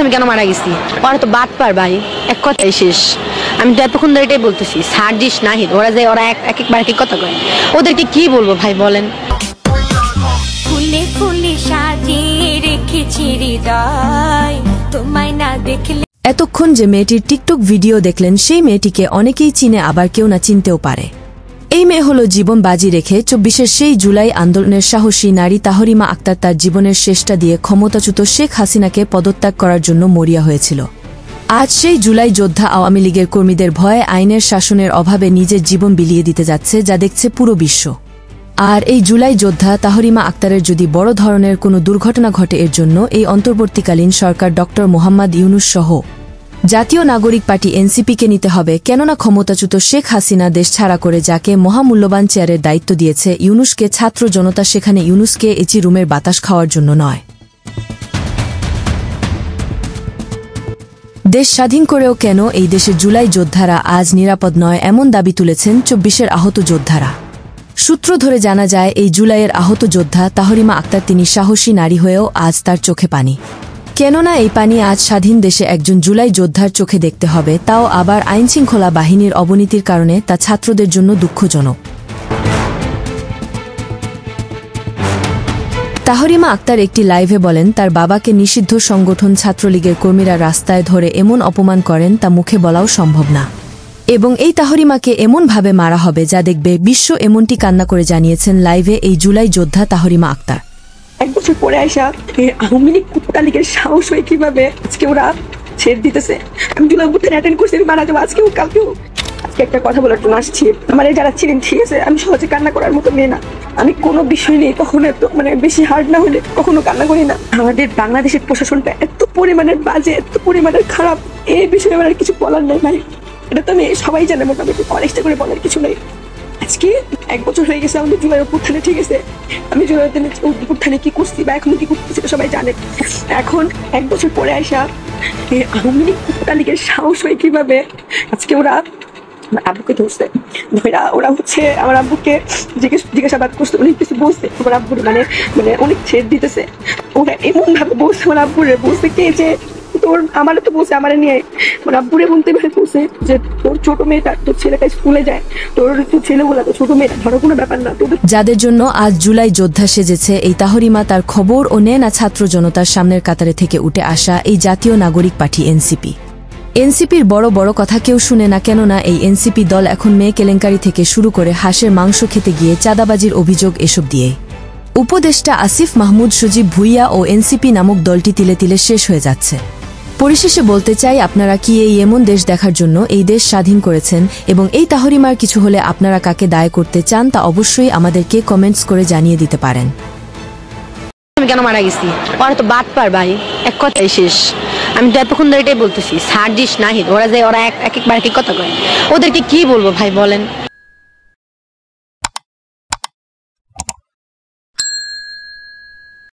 আমি কেন মারা গেছি? ওরা তো বাদ পার ভাই, এক কথাই শেষ। আমি তো এতক্ষণ ধরে এটাই বলতেছি, ছাড় দিস নাহিদ। ওরা যে ওরা একবার এক কথা কয়, ওদেরকে কি বলবো ভাই বলেন? ফুলে ফুলে সাজিয়ে রেখেছি হৃদয়, তোমায় না দেখলে। এতক্ষণ যে মেয়েটির টিকটক ভিডিও দেখলেন, সেই মেয়েটিকে অনেকেই চিনে, আবার কেউ না চিনতেও পারে। এই মেয়ে হল জীবন বাজি রেখে ২৪ সেই জুলাই আন্দোলনের সাহসী নারী তাহরিমা আক্তার। তার জীবনের শেষটা দিয়ে ক্ষমতাচ্যুত শেখ হাসিনাকে পদত্যাগ করার জন্য মরিয়া হয়েছিল। আজ সেই জুলাই যোদ্ধা আওয়ামী লীগের কর্মীদের ভয়ে আইনের শাসনের অভাবে নিজের জীবন বিলিয়ে দিতে যাচ্ছে, যা দেখছে পুরো বিশ্ব। আর এই জুলাই যোদ্ধা তাহরিমা আক্তারের যদি বড় ধরনের কোনো দুর্ঘটনা ঘটে, এর জন্য এই অন্তর্বর্তীকালীন সরকার ডক্টর মোহাম্মদ ইউনূস সহ জাতীয় নাগরিক পার্টি এনসিপিকে নিতে হবে। কেননা ক্ষমতাচ্যুত শেখ হাসিনা দেশ ছাড়া করে যাকে মহামূল্যবান চেয়ারের দায়িত্ব দিয়েছে ইউনূসকে, ছাত্র জনতা সেখানে ইউনূসকে এচি রুমের বাতাস খাওয়ার জন্য নয়। দেশ স্বাধীন করেও কেন এই দেশের জুলাই যোদ্ধারা আজ নিরাপদ নয়, এমন দাবি তুলেছেন ২৪ আহত যোদ্ধারা। সূত্র ধরে জানা যায়, এই জুলাইয়ের আহত যোদ্ধা তাহরিমা আক্তার, তিনি সাহসী নারী হয়েও আজ তার চোখে পানি। কেননা এই পানি আজ স্বাধীন দেশে একজন জুলাই যোদ্ধার চোখে দেখতে হবে, তাও আবার আইনশৃঙ্খলা বাহিনীর অবনতির কারণে, তা ছাত্রদের জন্য দুঃখজনক। তাহরিমা আক্তার একটি লাইভে বলেন, তার বাবাকে নিষিদ্ধ সংগঠন ছাত্রলীগের কর্মীরা রাস্তায় ধরে এমন অপমান করেন, তা মুখে বলাও সম্ভব না। এবং এই তাহরিমাকে এমনভাবে মারা হবে যা দেখবে বিশ্ব, এমনটি কান্না করে জানিয়েছেন লাইভে এই জুলাই যোদ্ধা তাহরিমা আক্তার। এক বছর পরে আসা আওয়ামী লীগ কুত্তা লীগের সাহস হয়ে কিভাবে আজকে ওরা ছেড়ে দিতেছে। আমি জুলাই অভ্যুত্থান অ্যাটেন্ড করছি, আমি মারা যাবো আজকেও কালকেও। আজকে একটা কথা বলার জন্য আসছি। আমার যারা ছিলেন, ঠিক আছে, আমি সহজে কান্না করার মতো মেয়ে না। আমি কোনো বিষয় নেই কখনো এত বেশি হার্ড না হলে কখনো কান্না করি না। আমাদের বাংলাদেশের প্রশাসনটা এত পরিমাণের বাজে, এত পরিমাণের খারাপ, এই বিষয়ে আমার আর কিছু বলার নেই ভাই। এটা তো আমি সবাই জানে, মোটামুটি অনেকটা করে বলার কিছু নেই। আজকে এক বছর হয়ে গেছে আমাদের জুলাই অভ্যুত্থানে, ঠিক আছে। আমি জুলাই অভ্যুত্থানে কি করছি বা এখনো কি করতেছি সবাই জানে। এখন এক বছর পরে আসা আওয়ামী লীগ কুত্তা লীগের সাহস হয়ে কিভাবে আজকে ওরা আব্বুকে ধরছে, ওরা হচ্ছে আমার আব্বুকে জিজ্ঞাসাবাদ করছে, অনেক কিছু বলছে। আমার আব্বুর অনেক ছেড় দিতেছে। ওরা এমন ভাবে বলছে, আমার আব্বুরে বলছে কে যে তোর, আমারে তো বলছে, আমারে নিয়ে আমার আব্বুরে বলতে পারে বলছে যে তোর ছোট মেয়েটা, তোর ছেলেটা স্কুলে যায়, তোর ছেলেগুলা তো ছোট মেয়েটা, ধরো কোনো ব্যাপার না। যাদের জন্য আজ জুলাই যোদ্ধা সেজেছে এই তাহরিমা, তার খবর ও নেয় না ছাত্র জনতার সামনের কাতারে থেকে উঠে আসা এই জাতীয় নাগরিক পার্টি এনসিপি। এনসিপির বড় বড় কথা কেউ শুনে না, কেননা এই এনসিপি দল এখন মেয়ে কেলেঙ্কারি থেকে শুরু করে হাঁসের মাংস খেতে গিয়ে চাঁদাবাজির অভিযোগ, এসব দিয়ে উপদেষ্টা আসিফ মাহমুদ, সজীব ভুইয়া ও এনসিপি নামক দলটি তিলে তিলে শেষ হয়ে যাচ্ছে। পরিশেষে বলতে চাই, আপনারা কি এই এমন দেশ দেখার জন্য এই দেশ স্বাধীন করেছেন? এবং এই তাহরিমার কিছু হলে আপনারা কাকে দায় করতে চান, তা অবশ্যই আমাদেরকে কমেন্টস করে জানিয়ে দিতে পারেন। আমি কেন মারা গেছি? ওরা তো বাদ পার ভাই, এক কথাই শেষ। আমি তো এতক্ষণ ধরে এটাই বলতেছি, ছাড় দিস নাহিদ। ওরা যে ওরা একবার এক কথা কয়, ওদেরকে কি বলবো ভাই বলেন?